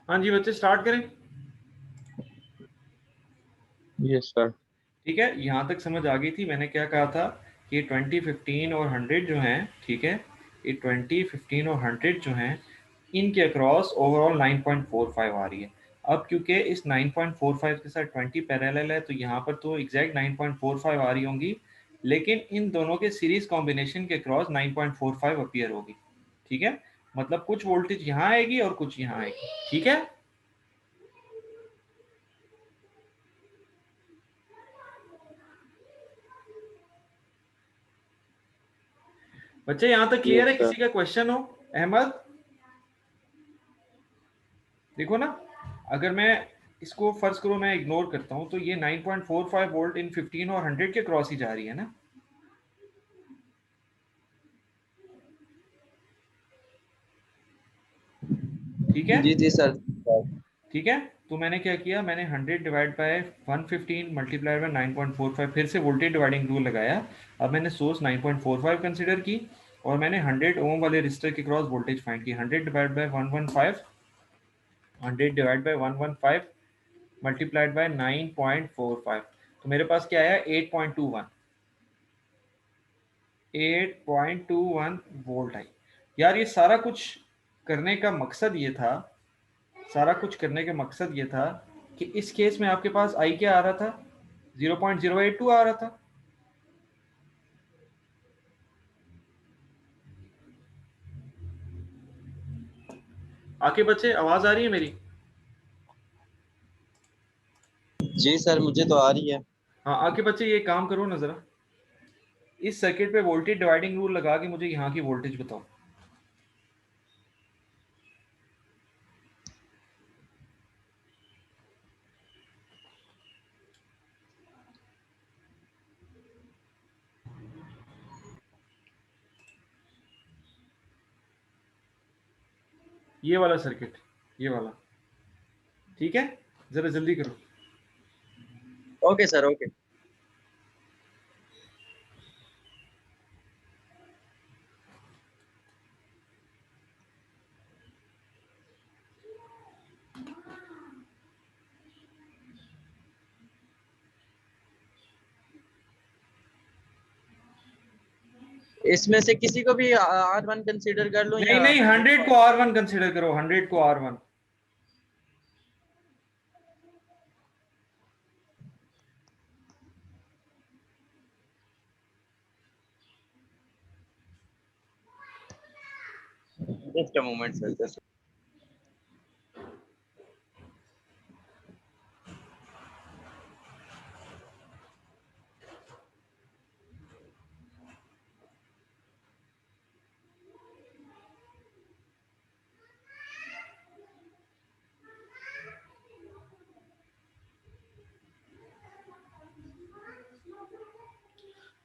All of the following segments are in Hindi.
हाँ जी बच्चे स्टार्ट करें। Yes sir. ठीक है, यहाँ तक समझ आ गई थी। मैंने क्या कहा था कि 20, 15 और 100 जो हैं, ठीक है, ये 20, 15 और 100 जो हैं, इनके अक्रॉस ओवरऑल 9.45 आ रही है। अब क्योंकि इस 9.45 के साथ 20 पैरेलल है, तो यहाँ पर तो एग्जैक्ट 9.45 आ रही होंगी, लेकिन इन दोनों के सीरीज कॉम्बिनेशन के क्रॉस 9.45 अपीयर होगी। ठीक है, मतलब कुछ वोल्टेज यहाँ आएगी और कुछ यहाँ आएगी। ठीक है बच्चे, यहाँ तक क्लियर है? यस किसी सर। का क्वेश्चन हो? अहमद, देखो ना, अगर मैं इसको फर्ज करो मैं इग्नोर करता हूँ, तो ये 9.45 वोल्ट इन 15 और 100 के क्रॉस ही जा रही है ना। ठीक है, जी जी सर। ठीक है। तो मैंने क्या किया, मैंने 100 डिवाइड बाय 115 मल्टीप्लाई बाय 9.45, फिर से वोल्टेज डिवाइडिंग रूल लगाया। अब मैंने सोर्स 9.45 कंसिडर की और मैंने 100 ओम वाले रजिस्टर के क्रॉस वोल्टेज फाइंड की। 100 divide by 115, 100 divide by 115 multiplied by 9.45, तो मेरे पास क्या आया, 8.21, 8.21 वोल्ट आई। यार ये सारा कुछ करने का मकसद ये था, सारा कुछ करने का मकसद ये था कि इस केस में आपके पास आई क्या आ रहा था, 0.082 आ रहा था। आके बच्चे आवाज आ रही है मेरी? जी सर, मुझे तो आ रही है। हाँ आके बच्चे, ये काम करो ना जरा, इस सर्किट पे वोल्टेज डिवाइडिंग रूल लगा के मुझे यहाँ की वोल्टेज बताओ। ये वाला सर्किट, ये वाला, ठीक है, जरा जल्दी करो। Okay sir, okay. इसमें से किसी को भी R1 कंसीडर कर लूं नहीं या नहीं, 100 100 को? को R1 कंसिडर करो, 100 को R1। Just a moment sir, just.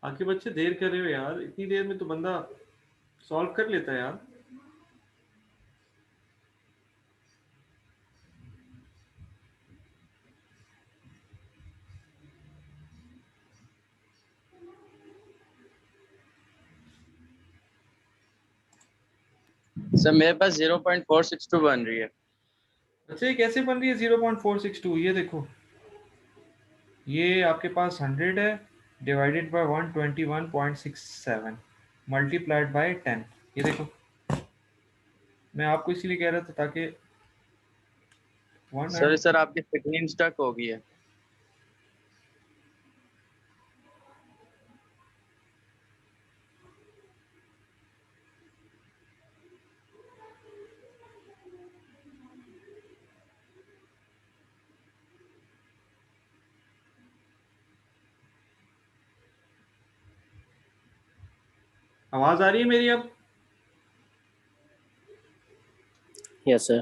आके बच्चे देर कर रहे हो यार, इतनी देर में तो बंदा सॉल्व कर लेता है यार। सर मेरे पास 0.462 बन रही है। अच्छा ये कैसे बन रही है 0.462? ये देखो, ये आपके पास 100 है डिवाइडेड बाय 121.67 मल्टीप्लाइड बाय 10। ये देखो, मैं आपको इसीलिए कह रहा था ताकि सर 100। सर आपकी स्क्रीन स्टक हो गई है। आवाज आ रही है मेरी अब? Yes sir.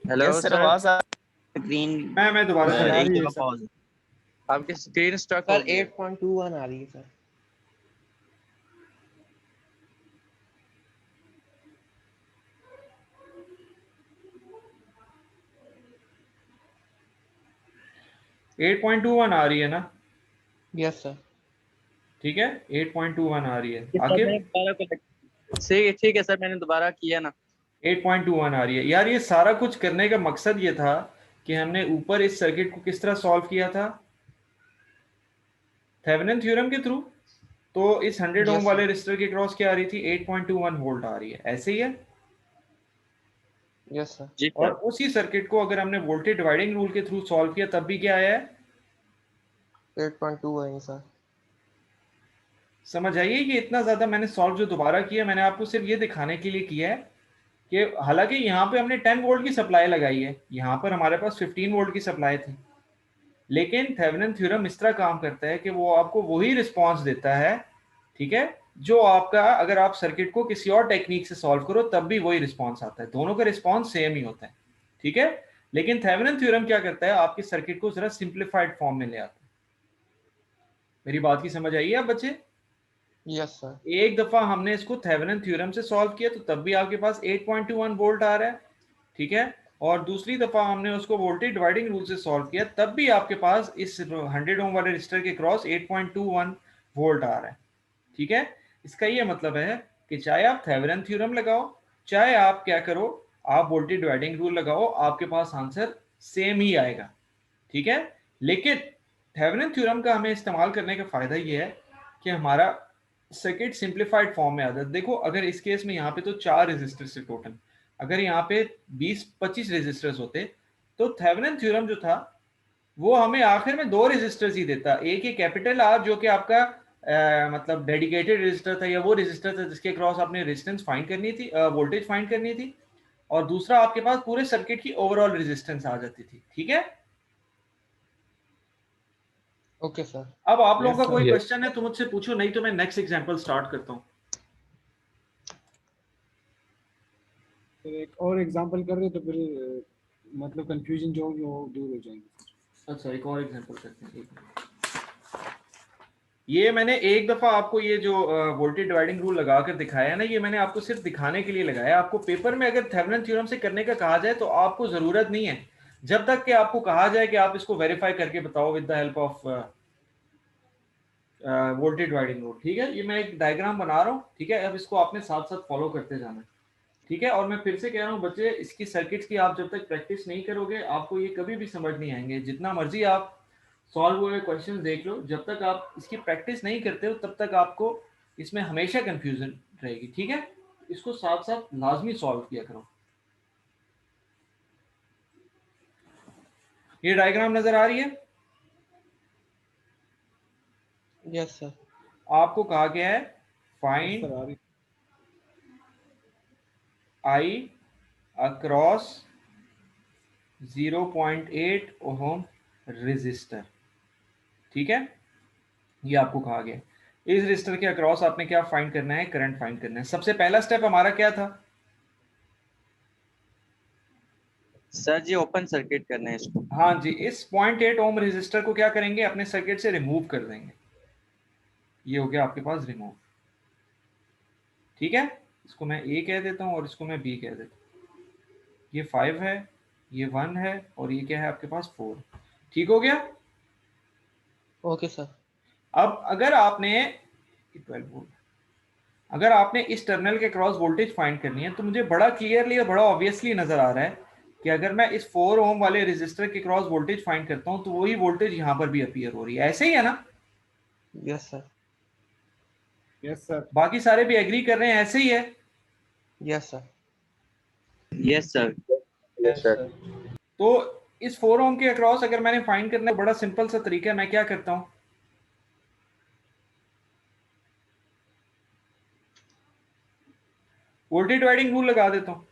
Hello yes sir, sir. आवाज आ स्क्रीन मैं दोबारा सर आ एक रही है जगह सर। पॉज। आपकी स्क्रीन स्टक हो सर गई है। 8.21 आ रही है सर। एट 8.21 आ रही है ना? Yes sir. ठीक है, 8.21 आ रही है। सर आकिब, मैंने दोबारा को ठीक है सर, मैंने दोबारा किया ना। 8.21 आ रही है। यार ये सारा कुछ करने का मकसद ये था कि हमने ऊपर इस सर्किट को किस तरह सॉल्व किया था, थेवेनिन थ्योरम के थ्रू। तो इस 100 ओम Yes, वाले sir. रेजिस्टर की क्रॉस क्या आ रही थी, 8.21 वोल्ट आ रही है, ऐसे ही है। Yes, sir. जी और सर। उसी सर्किट को अगर हमने वोल्टेज डिवाइडिंग रूल के थ्रू सॉल्व किया तब भी क्या आया है, 8.2 है सर। समझ आइए। ये इतना ज्यादा मैंने सॉल्व जो दोबारा किया, मैंने आपको सिर्फ ये दिखाने के लिए किया है कि हालांकि यहाँ पे हमने 10 वोल्ट की सप्लाई लगाई है, यहाँ पर हमारे पास 15 वोल्ट की सप्लाई थी, लेकिन थेवेनिन थ्योरम इस तरह काम करता है कि वो आपको वही रिस्पॉन्स देता है, ठीक है, जो आपका अगर आप सर्किट को किसी और टेक्निक से सॉल्व करो तब भी वही रिस्पॉन्स आता है, दोनों का रिस्पॉन्स सेम ही होता है, ठीक है। लेकिन थेवेनिन थ्योरम क्या करता है, आपकी सर्किट को जरा सिंप्लीफाइड फॉर्म में ले आता है। मेरी बात की समझ आई है अब बच्चे? Yes, sir. एक दफा हमने इसको थेवेनिन थ्योरम से सॉल्व किया तो तब भी आपके पास 8.21 वोल्ट आ रहा है, ठीक है। और दूसरी दफा हमने उसको वोल्टेज डिवाइडिंग रूल से सॉल्व किया तब भी आपके पास इस 100 ओम वाले रजिस्टर के क्रॉस 8.21 वोल्ट आ रहा है, ठीक है। इसका ये मतलब है कि चाहे आप थेवेनिन थ्योरम लगाओ, चाहे आप क्या करो, आप वोल्टेज डिवाइडिंग रूल लगाओ, आपके पास आंसर सेम ही आएगा, ठीक है। लेकिन थेवेनिन थ्योरम का हमें इस्तेमाल करने का फायदा ये है कि हमारा सर्किट सिंप्लीफाइड फॉर्म में आता है। देखो अगर इस केस में यहाँ पे तो 4 रेजिस्टर से टोटल, अगर यहाँ पे 20-25 रेजिस्टर्स होते तो थेवेनिन थ्योरम जो था वो हमें आखिर में 2 रेजिस्टर्स ही देता। एक ही कैपिटल आर जो कि आपका मतलब डेडिकेटेड रेजिस्टर था, या वो रेजिस्टर था जिसके क्रॉस आपने रेजिस्टेंस फाइंड करनी थी, वोल्टेज फाइंड करनी थी, और दूसरा आपके पास पूरे सर्किट की ओवरऑल रेजिस्टेंस आ जाती थी, ठीक है। Okay, sir. अब आप लोगों Yes, का sir. कोई क्वेश्चन है तो मुझसे पूछो, नहीं तो मैं नेक्स्ट एग्जांपल स्टार्ट करता हूँ। फिर एक और एग्जांपल कर रहे तो फिर मतलब कंफ्यूजन जो होगी वो दूर हो जाएगी। अच्छा एक और एग्जांपल करते हैं, एक मिनट। ये मैंने एक दफा आपको ये जो वोल्टेज डिवाइडिंग रूल लगाकर दिखाया है ना, ये मैंने आपको सिर्फ दिखाने के लिए लगाया। आपको पेपर में अगर थेवेनिन थ्योरम से करने का कहा जाए तो आपको जरूरत नहीं है, जब तक कि आपको कहा जाए कि आप इसको वेरीफाई करके बताओ with the help of voltage dividing rule, ठीक है। ये मैं एक डायग्राम बना रहा हूँ, ठीक है। अब इसको आपने साथ साथ फॉलो करते जाना, ठीक है। और मैं फिर से कह रहा हूँ बच्चे, इसकी सर्किट्स की आप जब तक प्रैक्टिस नहीं करोगे आपको ये कभी भी समझ नहीं आएंगे। जितना मर्जी आप सॉल्व हुए क्वेश्चन देख लो, जब तक आप इसकी प्रैक्टिस नहीं करते हो तब तक आपको इसमें हमेशा कंफ्यूजन रहेगी, ठीक है। इसको साथ साथ लाजमी सॉल्व किया करो। ये डायग्राम नजर आ रही है? Yes, sir. आपको कहा गया है Yes, फाइंड sir, आ रही। आई अक्रॉस 0.8 ओम रेजिस्टर, ठीक है। ये आपको कहा गया है। इस रेजिस्टर के अक्रॉस आपने क्या फाइंड करना है, करंट फाइंड करना है। सबसे पहला स्टेप हमारा क्या था? सर जी ओपन सर्किट करना है इसको। हाँ जी, इस 0.8 ओम रेजिस्टर को क्या करेंगे, अपने सर्किट से रिमूव कर देंगे। ये हो गया आपके पास रिमूव, ठीक है। इसको मैं ए कह देता हूँ और इसको मैं बी कह देता हूँ। ये 5 है, ये 1 है, और ये क्या है आपके पास 4, ठीक हो गया। Okay, sir. अब अगर आपने 12 वोल्ट, अगर आपने इस टर्मिनल के क्रॉस वोल्टेज फाइंड करनी है तो मुझे बड़ा क्लियरली और बड़ा ऑब्वियसली नजर आ रहा है कि अगर मैं इस 4 ओम वाले रेजिस्टर के क्रॉस वोल्टेज फाइंड करता हूं तो वही वोल्टेज यहां पर भी अपीयर हो रही है, ऐसे ही है ना? Yes, sir. Yes, sir. बाकी सारे भी एग्री कर रहे हैं, ऐसे ही है? Yes, sir. Yes sir. Yes, sir. तो इस 4 ओम के अक्रॉस अगर मैंने फाइंड करना है, बड़ा सिंपल सा तरीका है, मैं क्या करता हूं, वोल्टेज डिवाइडिंग रूल लगा देता हूं।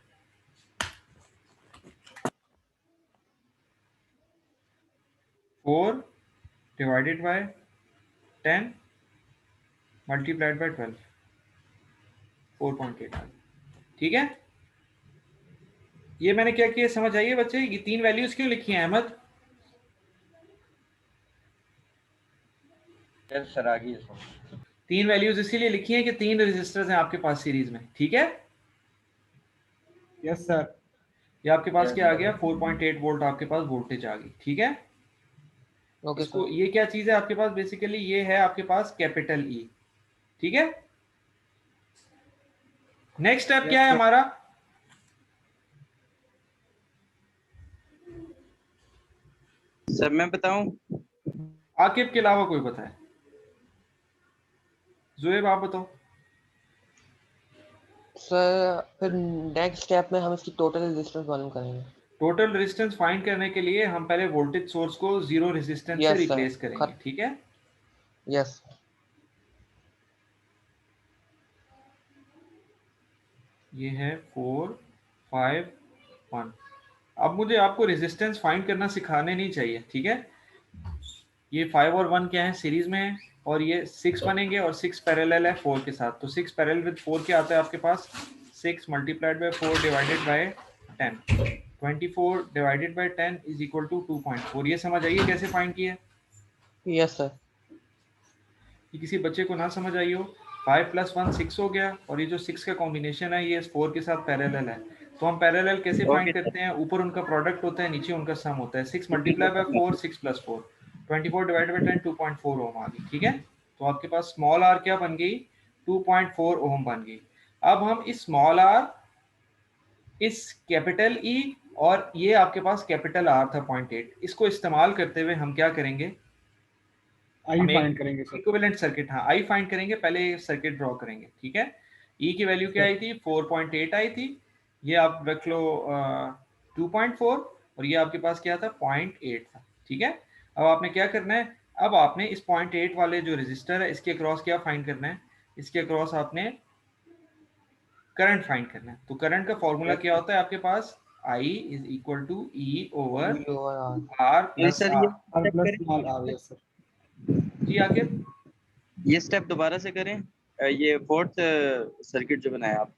4 डिवाइडेड बाय 10 मल्टीप्लाइड बाय 12, 4.8, ठीक है। ये मैंने क्या किया समझ आइए बच्चे, ये 3 वैल्यूज क्यों लिखी हैं अहमद? यस सर, आगे सर। 3 वैल्यूज इसीलिए लिखी हैं कि 3 रेजिस्टर्स हैं आपके पास सीरीज में, ठीक है। Yes, sir. ये आपके पास क्या आ गया, 4.8 वोल्ट आपके पास वोल्टेज आ गई, ठीक है। Okay, इसको sir. ये क्या चीज है आपके पास, बेसिकली ये है आपके पास कैपिटल ई, ठीक है। नेक्स्ट स्टेप Yes, क्या है sir. हमारा, सर मैं बताऊं? आकिब के अलावा कोई बताए? जुएब आप बताओ। सर फिर नेक्स्ट स्टेप में हम इसकी टोटल रेजिस्टेंस मालूम करेंगे। टोटल रेजिस्टेंस फाइंड करने के लिए हम पहले वोल्टेज सोर्स को जीरो रेजिस्टेंस से यस सर। रिप्लेस करेंगे, ठीक है? यस। ये है 4 5 1। अब मुझे आपको रेजिस्टेंस फाइंड करना सिखाने नहीं चाहिए, ठीक है? ये 5 और 1 क्या है, सीरीज में है, और ये 6 बनेंगे और 6 पैरेलल है 4 के साथ। तो 6 पैरेलल विद 4 क्या आता है आपके पास? 6 multiplied by 4 divided by 10। 24 divided by 10 is equal to 2.4। ये समझ आइए कैसे फाइंड किया? Yes sir. कि किसी बच्चे को ना समझ आई हो, 5 + 1 6 हो गया, और ये जो 6 का कॉम्बिनेशन है ये 4 के साथ पैरेलल है। तो हम पैरेलल कैसे फाइंड करते हैं? ऊपर उनका प्रोडक्ट होता है, नीचे उनका सम होता है। 6 मल्टीप्लाई बाय 4 6 + 4, 24 डिवाइडेड बाय 10 2.4 ओम आ गई, ठीक है? तो आपके पास स्मॉल आर क्या बन गई? 2.4 ओम बन गई। अब हम इस स्मॉल आर, इस कैपिटल ई, और ये आपके पास कैपिटल आर था 0.8, इसको इस्तेमाल करते हुए हम क्या करेंगे? आई हम फाइंड एक करेंगे सर। इक्विवेलेंट सर्किट, हाँ आई फाइंड करेंगे। पहले सर्किट ड्रॉ करेंगे, ठीक है? ई की वैल्यू क्या आई थी? 4.8 आई थी। ये आप रख लो 2.4, और ये आपके पास क्या था? 0.8 था, ठीक है? अब आपने क्या करना है? अब आपने इस 0.8 वाले जो रेजिस्टर है इसके अक्रॉस क्या फाइंड करना है? इसके अक्रॉस आपने करंट फाइंड करना है। तो करंट का फॉर्मूला क्या होता है आपके पास? I is equal to E over E over R. R plus sir R. ये आर step प्लस करें? Small R, yes sir. जी आगे। ये स्टेप दोबारा से करें। ये फोर्थ सर्किट जो बनाया आप।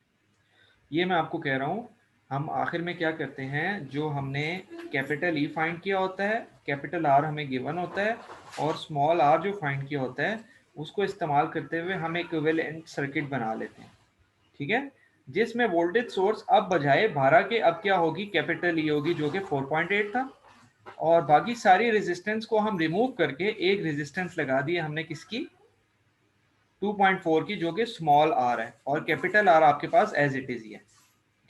ये मैं आपको कह रहा हूँ, हम आखिर में क्या करते हैं, जो हमने कैपिटल ई फाइंड किया होता है, कैपिटल आर हमें गिवन होता है, और स्मॉल आर जो फाइंड किया होता है उसको इस्तेमाल करते हुए हम एक इक्विवेलेंट सर्किट बना लेते हैं, ठीक है? जिसमें वोल्टेज सोर्स अब बजाय 12 के अब क्या होगी? कैपिटल ई होगी, जो कि 4.8 था, और बाकी सारी रेजिस्टेंस को हम रिमूव करके एक रेजिस्टेंस लगा दी हमने, किसकी? 2.4 की, जो कि स्मॉल आर है, और कैपिटल आर आपके पास एज इट इज ही है,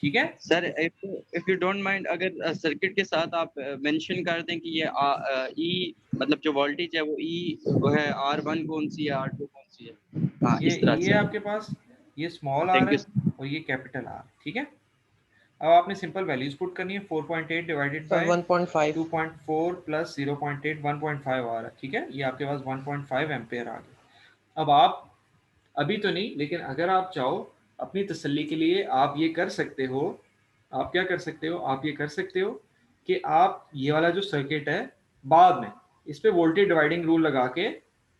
ठीक है? Sir if you don't mind, अगर सर्किट के साथ आप मेंशन कर दें कि ये ई मतलब जो वोल्टेज है वो है R1 कौन सी है, R2 कौन सी है। हाँ इस तरह ये से। आपके पास ये स्मॉल आर थैंक है, यू। और ये कैपिटल आर, ठीक है? अब आपने सिंपल वैल्यूज पुट करनी है। 4.8 डिवाइडेड सर बाय 1.5। 2.4 प्लस 0.8 1.5 आ रहा है, ठीक है? ये आपके पास 1.5 एम्पेयर आ गया। अब आप अभी तो नहीं, लेकिन अगर आप चाहो अपनी तसल्ली के लिए आप ये कर सकते हो। आप क्या कर सकते हो? आप ये कर सकते हो कि आप ये वाला जो सर्किट है बाद में इस पे वोल्टेज डिवाइडिंग रूल लगा के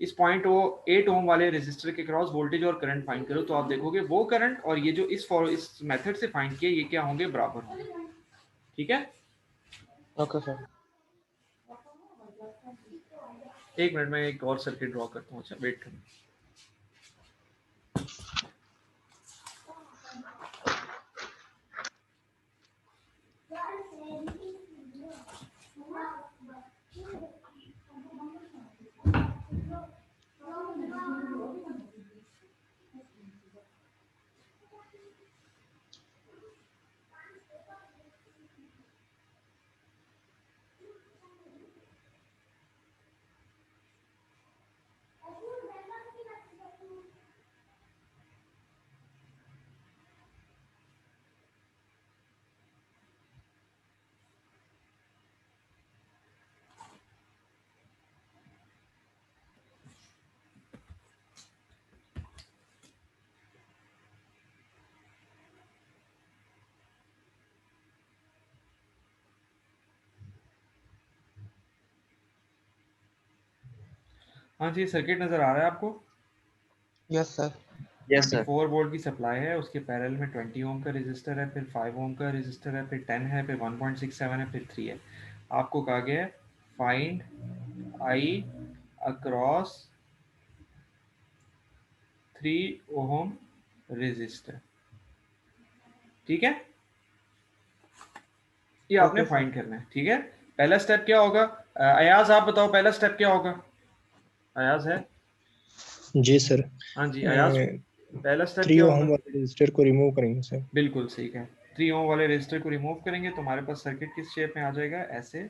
इस 0.8 ओम वाले रेजिस्टर के क्रॉस वोल्टेज और करंट फाइंड करो, तो आप देखोगे वो करंट और ये जो इस मेथड से फाइंड किए ये क्या होंगे? बराबर होंगे, ठीक है? Okay sir. एक मिनट में एक और सर्किट ड्रॉ करता हूँ। अच्छा वेट करो। हाँ जी, सर्किट नजर आ रहा है आपको? Yes sir. Yes sir. 24 volt की सप्लाई है, उसके पैरेलल में 20 ओम का रेजिस्टर है, फिर 5 ओम का रेजिस्टर है, फिर 10 है, फिर 1.67 है, फिर 3 है। आपको कहा गया है find I across 3 ohm resistor, ठीक है? ये आपने ओके सर। फाइंड करना है, ठीक है? पहला स्टेप क्या होगा? अयाज आप बताओ पहला स्टेप क्या होगा? अयाज है? जी सर। हाँ जी अयाज, पहला स्टेप 3 क्या ओम होगा? वाले रजिस्टर को रिमूव करेंगे सर। बिल्कुल सही है। 3 ओम वाले रेजिस्टर को रिमूव करेंगे तो हमारे पास सर्किट किस शेप में आ जाएगा? ऐसे।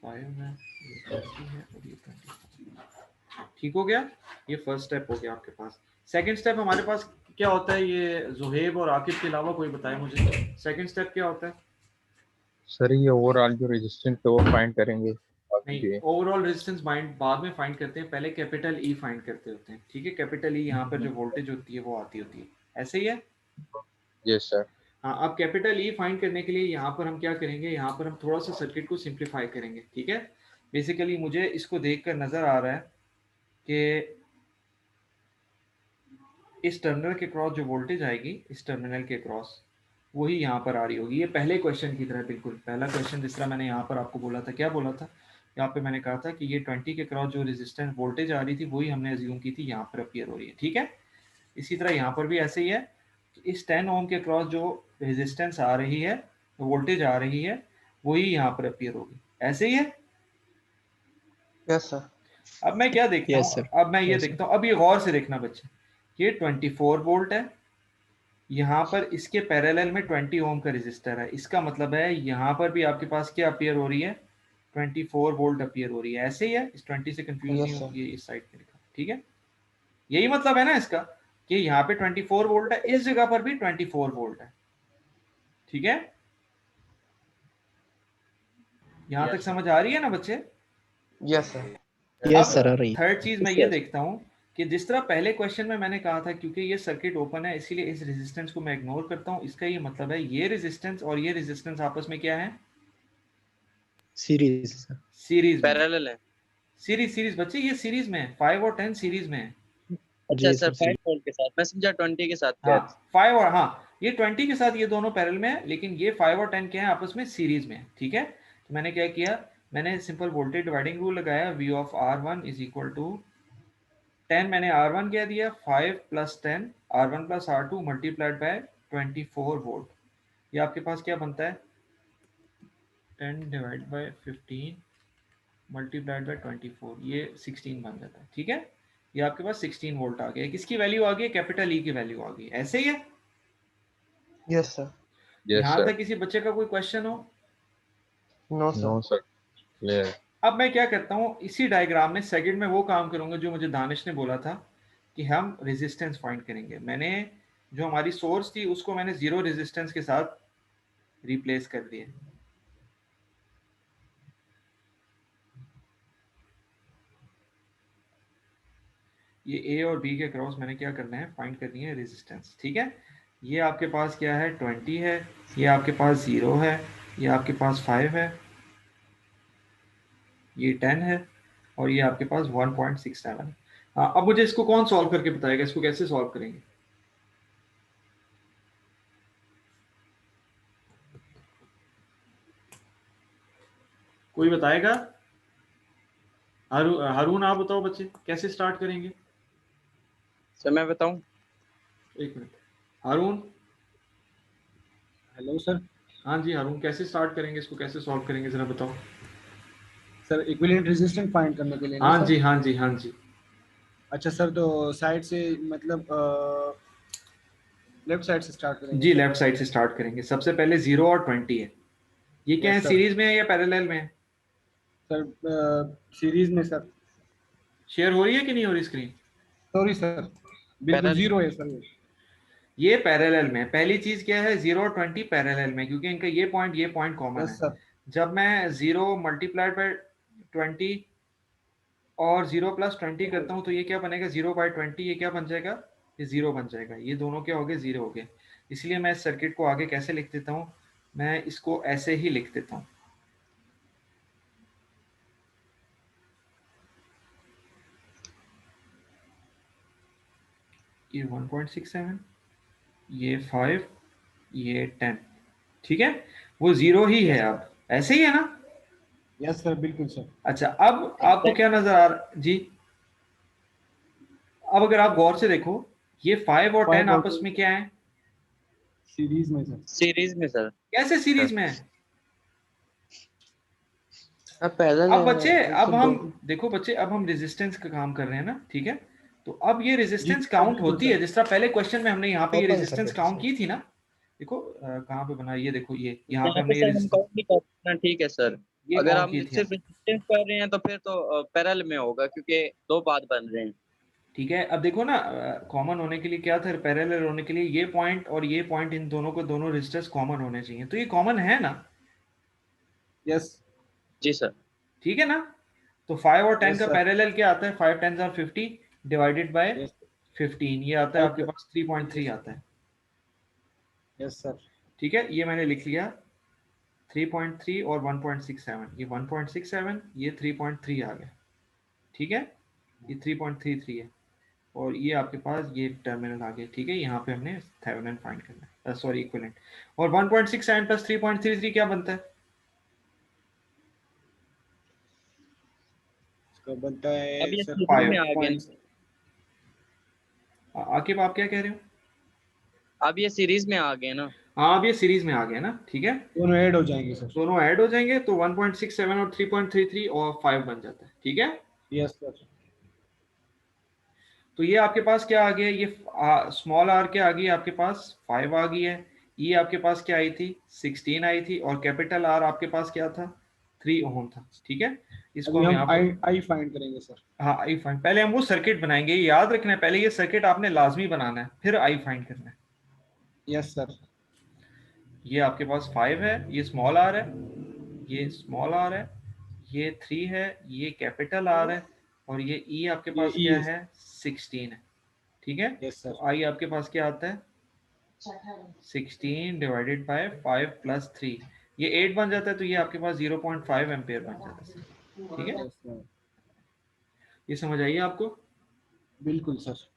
5 है, ये 20 है और ये 24। ठीक हो गया, ये फर्स्ट स्टेप हो गया आपके पास। सेकंड स्टेप हमारे पास क्या होता है, ये जुहेब और आकिब के अलावा कोई बताए मुझे, सेकंड स्टेप क्या होता है? सर ये ओवरऑल जो रेजिस्टेंस है वो फाइंड करेंगे नहीं, बाकी ओवरऑल रेजिस्टेंस बाद में फाइंड करते हैं, पहले कैपिटल ई फाइंड करते होते हैं। ठीक है, कैपिटल ई यहाँ पर जो वोल्टेज होती है वो आती होती है, ऐसे ही है। Yes sir. हाँ, अब कैपिटल ई फाइंड करने के लिए यहाँ पर हम क्या करेंगे, यहाँ पर हम थोड़ा सा सर्किट को सिंप्लीफाई करेंगे। ठीक है, बेसिकली मुझे इसको देखकर नजर आ रहा है कि इस टर्मिनल के क्रॉस जो वोल्टेज आएगी, इस टर्मिनल के क्रॉस वही यहाँ पर आ रही होगी। ये पहले क्वेश्चन की तरह, बिल्कुल पहला क्वेश्चन जिस तरह मैंने यहाँ पर आपको बोला था, क्या बोला था यहाँ पे, मैंने कहा था कि ये 20 के क्रॉस जो रेजिस्टेंस वोल्टेज आ रही थी वही हमने अज्यूम की थी यहाँ पर अपीयर हो रही है। ठीक है, इसी तरह यहाँ पर भी ऐसे ही है, इस 10 ओम के क्रॉस जो रेजिस्टेंस आ रही है, वोल्टेज आ रही है, वही यहाँ पर अपीयर होगी, ऐसे ही है। Yes sir. अब मैं क्या देखता Yes, हूँ, sir. अब मैं ये Yes, sir. देखता हूँ, अब ये गौर से देखना बच्चे, ये 24 वोल्ट है, यहाँ पर इसके पैरेलल में 20 ओम का रेजिस्टर है, इसका मतलब है यहाँ पर भी आपके पास क्या अपीयर हो रही है, 24 वोल्ट अपीयर हो रही है, ऐसे ही है। इस 20 से कंफ्यूज Yes, नहीं हो, sir. ये इस साइड पे लिखा। ठीक है, यही मतलब है ना इसका, कि यहाँ पे 24 वोल्ट है, इस जगह पर भी 24 वोल्ट है। ठीक है, यहाँ तक समझ आ रही है ना बच्चे? Yes sir. यस सर आ रही है। थर्ड चीज मैं ये देखता हूँ कि जिस तरह पहले क्वेश्चन में मैंने कहा था, क्योंकि ये सर्किट ओपन है इसीलिए इस रेजिस्टेंस को मैं इग्नोर करता हूँ। इसका ये मतलब है ये रेजिस्टेंस और ये रेजिस्टेंस आपस में क्या है, सीरीज सर। सीरीज में। पैरेलल है। सीरीज बच्चे, ये सीरीज में है, 5 और 10 सीरीज में है। अच्छा जी सर, सर 5 वोल्ट के साथ, मैं समझा 20 के साथ। हाँ 5 और हाँ ये 20 के साथ ये दोनों पैरेलल में है, लेकिन ये 5 और 10 क्या है, आपस में सीरीज में है। ठीक है, तो मैंने क्या किया, मैंने सिंपल वोल्टेज डिवाइडिंग रूल लगाया, V of R1 is equal to 10, मैंने R1 क्या दिया, 5 plus 10 R1 plus R2 multiplied by 24 volt. ये आपके पास क्या बनता है, 10 डिवाइड बाय 15 मल्टीप्लाइड बाय 24, ये 16 बन जाता है। ठीक है, ये आपके पास 16 वोल्ट आ गया। किसकी वैल्यू आ गई, कैपिटल ई की वैल्यू आ गई, ऐसे ही है। Yes sir. यहाँ तक किसी बच्चे का कोई क्वेश्चन हो? No sir. No sir, clear. अब मैं क्या करता हूँ, इसी डायग्राम में सेकंड में वो काम करूंगा जो मुझे दानिश ने बोला था कि हम रेजिस्टेंस फाइंड करेंगे। मैंने जो हमारी सोर्स थी उसको मैंने जीरो रेजिस्टेंस के साथ रिप्लेस कर दिया। ये ए और बी के क्रॉस मैंने क्या करना है, फाइंड करनी है रेजिस्टेंस। ठीक है, ये आपके पास क्या है, 20 है, ये आपके पास 0 है, ये आपके पास 5 है, ये 10 है और ये आपके पास 1.67 है। हाँ, अब मुझे इसको कौन सॉल्व करके बताएगा, इसको कैसे सॉल्व करेंगे? कोई बताएगा? हारून आप बताओ बच्चे, कैसे स्टार्ट करेंगे? सर मैं बताऊं? एक मिनट, हारून। Hello sir. हाँ जी हारून, कैसे स्टार्ट करेंगे इसको, कैसे सॉल्व करेंगे जरा बताओ। सर इक्विवेलेंट रेजिस्टेंस फाइंड करने के लिए ना हाँ सर? जी हाँ जी हाँ जी। अच्छा सर, तो साइड से मतलब लेफ्ट साइड से स्टार्ट करेंगे? जी लेफ्ट साइड से स्टार्ट करेंगे। सबसे पहले 0 और 20 है, ये क्या है, सर। सीरीज में है या पैरेलल में है? सर सीरीज में सर। शेयर हो रही है कि नहीं हो रही स्क्रीन? सॉरी सर, बिल्कुल Parallel। 0 है सर। ये पैरेलल में। पहली चीज क्या है, 0 और 20 पैरेलल में, क्योंकि इनका ये पॉइंट कॉमन यस है। सर। जब मैं 0 मल्टीप्लाइड बाय 20 और 0 प्लस 20 करता हूँ तो ये क्या बनेगा, 0 बाय 20, ये क्या बन जाएगा, ये 0 बन जाएगा। ये दोनों क्या हो गए, 0 हो गए। इसलिए मैं इस सर्किट को आगे कैसे लिख देता हूँ, मैं इसको ऐसे ही लिख देता हूँ। ये 1.67, ये 5, ये 10। ठीक है, वो 0 ही है, अब ऐसे ही है ना? यस सर, बिल्कुल सर। अच्छा, अब आपको क्या नजर आ रहा जी? अब अगर आप गौर से देखो, ये 5 और 10 आपस में क्या है, सीरीज में सर। सीरीज में सर। कैसे सीरीज में है? अब पैरेलल अब है। बच्चे, अब तो हम देखो बच्चे, अब हम रेजिस्टेंस का काम कर रहे हैं ना। ठीक है, तो अब ये रेजिस्टेंस जी, काउंट बिल्कुल होती सर। है जिस तरह पहले क्वेश्चन में हमने यहाँ पे ये Open resistance circuit count sir. की थी ना। देखो कहाँ पे बना, ये देखो, ये यहाँ पे यहाँ हमने पे ये सर हम काउंट नहीं करना, ठीक है सर। ये अगर काउंट हम की थी सिर्फ रेजिस्टेंस कर रहे हैं तो फिर तो पैरेलल में होगा क्योंकि दो पाथ बन रहे हैं। ठीक है। अब देखो ना, कॉमन होने के लिए क्या था, पैरेलल होने के लिए ये पॉइंट और ये पॉइंट, इन दोनों को दोनों रेजिस्टेंस कॉमन होने चाहिए, तो ये कॉमन है ना। यस जी सर। ठीक है ना। तो 5 और 10 यस का सर पैरेलल क्या आता है, 5 10 50 डिवाइडेड बाय यस 15, ये आता है आपके पास 3.3 आता है। यस सर ठीक है, ये मैंने लिख लिया 3.3 और 1.67, ये 1.67, ये 3.3 आ गया। ठीक है, ये 3.33 है, और ये आपके पास ये टर्मिनल आ गया। ठीक है, यहाँ पे हमने थेवेनिन फाइंड करना है, सॉरी इक्विवेलेंट। और 1.67 प्लस 3.33 क्या बनता है? इसका बनता अब है ये सर सीरीज में 5। आ गए ना, आकिब आप क्या कह रहे हो? अब ये सीरीज में आ गए ना। हाँ, अब ये सीरीज में आ गया ना। ठीक है, दोनों ऐड हो जाएंगे सर। दोनों ऐड हो जाएंगे तो 1.67 और 3.33 और 5 बन जाता है। ठीक है, यस सर तो ये आपके पास क्या आ गया, ये स्मॉल आर के आ गई आपके पास 5 आ गई है। ये आपके पास क्या आई थी, 16 आई थी, और कैपिटल आर आपके पास क्या था, 3 ओम था। ठीक है, इसको अभी हम हम यहाँ आई पर, आई फाइंड करेंगे सर। हाँ आई फाइंड, पहले हम वो सर्किट बनाएंगे, याद रखना है, पहले ये सर्किट आपने लाजमी बनाना है, फिर आई फाइंड करना है। यस सर ये आपके पास 5 है, ये स्मॉल आर है, ये स्मॉल आर है, ये 3 है, ये कैपिटल आर है, और ये ई आपके ये पास ई क्या है, 16 है। ठीक है, यस तो सर आई आपके पास क्या आता है, 16 डिवाइडेड बाय 5 प्लस 3, ये 8 बन जाता है, तो ये आपके पास 0.5 एम्पेयर बन जाता है। ठीक है, यस सर ये समझ आइए आपको? बिल्कुल सर।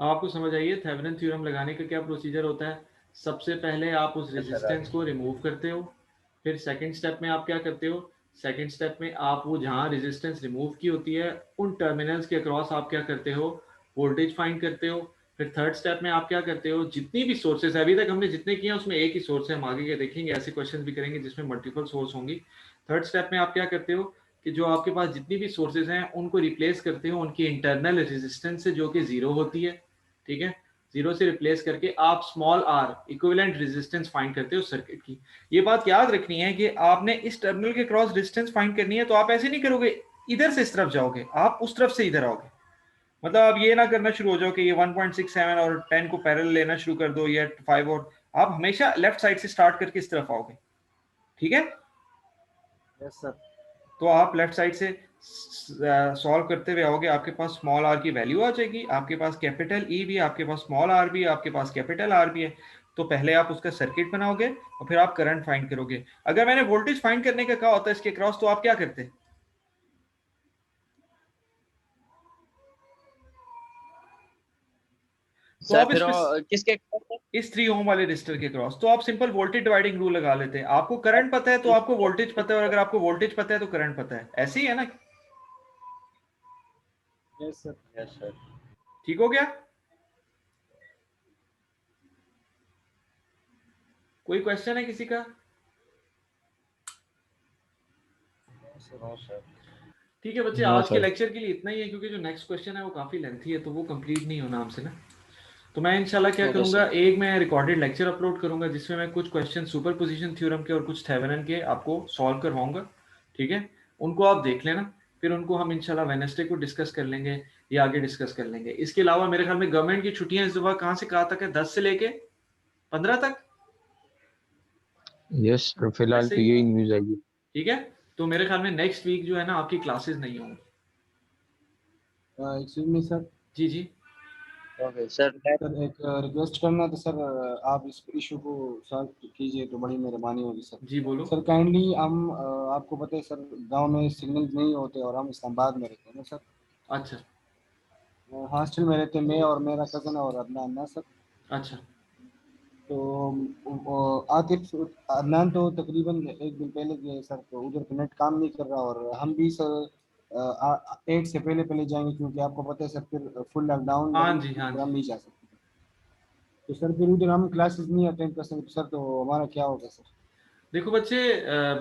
आपको समझ आइए थेवेनिन थ्योरम लगाने का क्या प्रोसीजर होता है। सबसे पहले आप उस रेजिस्टेंस को रिमूव करते हो, फिर सेकंड स्टेप में आप क्या करते हो, सेकंड स्टेप में आप वो जहां रेजिस्टेंस रिमूव की होती है उन टर्मिनल्स के अक्रॉस आप क्या करते हो, वोल्टेज फाइंड करते हो। फिर थर्ड स्टेप में आप क्या करते हो, जितनी भी सोर्सेस है, अभी तक हमने जितने किए हैं उसमें एक ही सोर्स है, हम आगे के देखेंगे ऐसे क्वेश्चन भी करेंगे जिसमें मल्टीपल सोर्स होंगी। थर्ड स्टेप में आप क्या करते हो कि जो आपके पास जितनी भी सोर्सेज हैं उनको रिप्लेस करते हो उनकी इंटरनल रेजिस्टेंस से, जो कि जीरो होती है। ठीक है, जीरो से रिप्लेस करके आप small r equivalent resistance find करते हो सर्किट की। ये बात याद रखनी है कि आपने इस टर्मिनल के क्रॉस रेजिस्टेंस फाइंड करनी है, तो आप ऐसे नहीं करोगे इधर से इस तरफ जाओगे, आप उस तरफ से इधर आओगे। मतलब आप ये ना करना शुरू हो जाओ कि ये 1.67 और 10 को पैरेलल लेना शुरू कर दो, या 5, और आप हमेशा लेफ्ट साइड से स्टार्ट करके इस तरफ आओगे। ठीक है, यस सर तो आप लेफ्ट साइड से सॉल्व करते हुए आओगे, आपके पास स्मॉल आर की वैल्यू आ जाएगी, आपके पास कैपिटल ई भी, आपके पास स्मॉल आर भी, आपके पास कैपिटल आर भी है। तो पहले आप उसका सर्किट बनाओगे और फिर आप करंट फाइंड करोगे। अगर मैंने वोल्टेज फाइंड करने का कहा होता है इसके क्रॉस, तो आप क्या करते? तो सर आप फिर किसके इस 3 ओम वाले रजिस्टर के क्रॉस तो आप सिंपल वोल्टेज डिवाइडिंग रूल लगा लेते हैं। आपको करंट पता है तो आपको वोल्टेज पता है, और अगर आपको वोल्टेज पता है तो करंट पता है, ऐसे ही है ना। Yes sir yes sir. ठीक हो गया? कोई क्वेश्चन है किसी का? ठीक है बच्चे, आज के लेक्चर के लिए इतना ही है, क्योंकि जो नेक्स्ट क्वेश्चन है वो काफी लेंथी है, तो वो कंप्लीट नहीं होना हमसे ना। तो मैं इंशाल्लाह क्या करूंगा, एक मैं रिकॉर्डेड लेक्चर अपलोड करूंगा जिसमें मैं कुछ क्वेश्चन सुपरपोजिशन थ्योरम के और कुछ थेवेनिन के आपको सॉल्व करवाऊंगा। ठीक है, उनको आप देख लेना, फिर उनको हम इंशाल्लाह वेडनेसडे को डिस्कस कर लेंगे या आगे डिस्कस कर लेंगे। इसके अलावा मेरे ख्याल में गवर्नमेंट की छुट्टियां इस दफा कहाँ से कहाँ तक है, 10 से लेके 15 तक। यस फिलहाल तो यही न्यूज आई है। ठीक है, तो मेरे ख्याल में नेक्स्ट वीक जो है ना आपकी क्लासेस नहीं होंगी। Excuse me sir. जी जी ओके सर। सर एक रिक्वेस्ट करना था सर, आप इस इशू को सॉल्व कीजिए तो बड़ी मेहरबानी होगी सर। जी बोलो। सर काइंडली हम आपको पता है सर गांव में सिग्नल नहीं होते और हम इस्लामाबाद में रहते हैं ना सर। अच्छा हॉस्टल में रहते हैं, मैं और मेरा कज़न और अदनान सर। अच्छा तो आतिफ अदनान तो तकरीबन एक दिन पहले गए सर, तो उधर तो नेट काम नहीं कर रहा, और हम भी सर 8 से पहले पहले जाएंगे क्योंकि आपको पता है सर फिर फुल लॉकडाउन हाँ जी हाँ फिर जी। हम नहीं जा सकते। तो सर फिर उधर हम क्लासेस नहीं अटेंड कर सकते सर, तो हमारा क्या होगा सर? देखो बच्चे,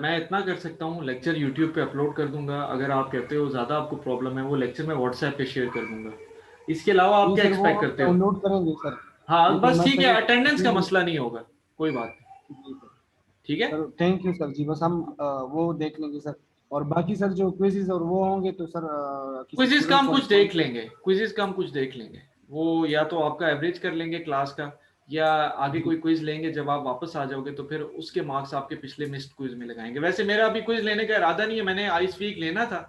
मैं इतना कर सकता हूँ, लेक्चर यूट्यूब पे अपलोड कर दूंगा। अगर आप कहते हो ज़्यादा आपको प्रॉब्लम है, वो लेक्चर मैं व्हाट्सएप पे शेयर कर दूंगा। इसके अलावा आप नहीं क्या सर वो एक्सपेक्ट हम करते हो? डाउनलोड करेंगे सर। हाँ लेकिन बस ठीक है, मसला ये अटेंडेंस का जी मसला नहीं होगा, कोई बात नहीं। सर ठीक है सर थैंक यू सर जी, बस हम वो देख लेंगे सर। और बाकी सर जो क्विज़ेस और वो होंगे तो सर किसी क्विज़ेस का student हम को कुछ inform- देख लेंगे, क्विज़ेस का हम कुछ देख लेंगे, वो या तो आपका एवरेज कर लेंगे क्लास का, या आगे कोई क्विज लेंगे जब आप वापस आ जाओगे तो फिर उसके मार्क्स आपके पिछले मिस्ड क्विज में लगाएंगे। वैसे मेरा अभी क्विज लेने का इरादा नहीं है, मैंने इस वीक लेना था,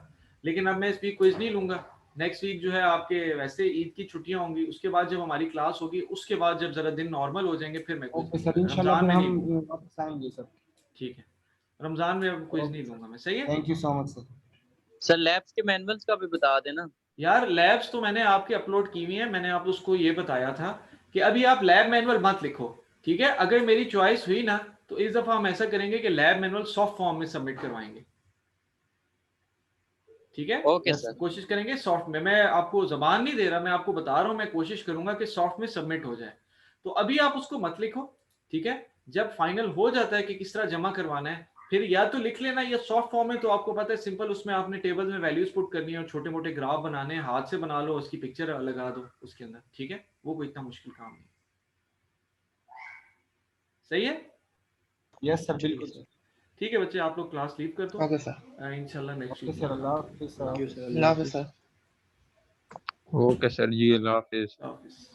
लेकिन अब मैं इस वीक क्विज नहीं लूंगा। नेक्स्ट वीक जो है आपके वैसे ईद की छुट्टियां होंगी, उसके बाद जब हमारी क्लास होगी, उसके बाद जब जरा दिन नॉर्मल हो जाएंगे फिर मैं क्विज ओके सर, लूंगा। इंशाल्लाह रमजान फिर में नहीं हम लूंगा। वापस आएंगे सर। ठीक है, रमजान में अब क्विज ओके नहीं सर, लूंगा मैं। सही है thank you so much sir. Sir labs के मैनुअल्स का भी बता देना। यार, लैब्स तो मैंने आपके अपलोड की हुई है। मैंने आप उसको ये बताया था कि अभी आप लैब मैनुअल मत लिखो, ठीक है। अगर मेरी चॉइस हुई ना तो इस दफा हम ऐसा करेंगे कि लैब मैनुअल सॉफ्ट फॉर्म में सबमिट करवाएंगे, ठीक है। Okay sir. कोशिश करेंगे सॉफ्ट में, मैं आपको जबान नहीं दे रहा, मैं आपको बता रहा हूं, मैं कोशिश करूंगा कि सॉफ्ट में सबमिट हो जाए। तो अभी आप उसको मत लिखो, ठीक है। जब फाइनल हो जाता है कि किस तरह जमा करवाना है, फिर या तो लिख लेना, या सॉफ्ट फॉर्म में तो आपको पता है सिंपल, उसमें आपने टेबल में वैल्यूज पुट करनी है और छोटे मोटे ग्राफ बनाने हैं, हाथ से बना लो, उसकी पिक्चर लगा दो उसके अंदर, ठीक है। वो कोई इतना मुश्किल काम नहीं। सही है, यस सर, बिल्कुल सर। ठीक है बच्चे, आप लोग क्लास लीव कर दो, ओके सर। इंशाल्लाह नेक्स्ट ओके वीक सर, अल्लाह हाफिज़ सर। अल्लाह हाफ़िज़ सर। ओके सर जी, अल्लाह हाफिज। हाफिज।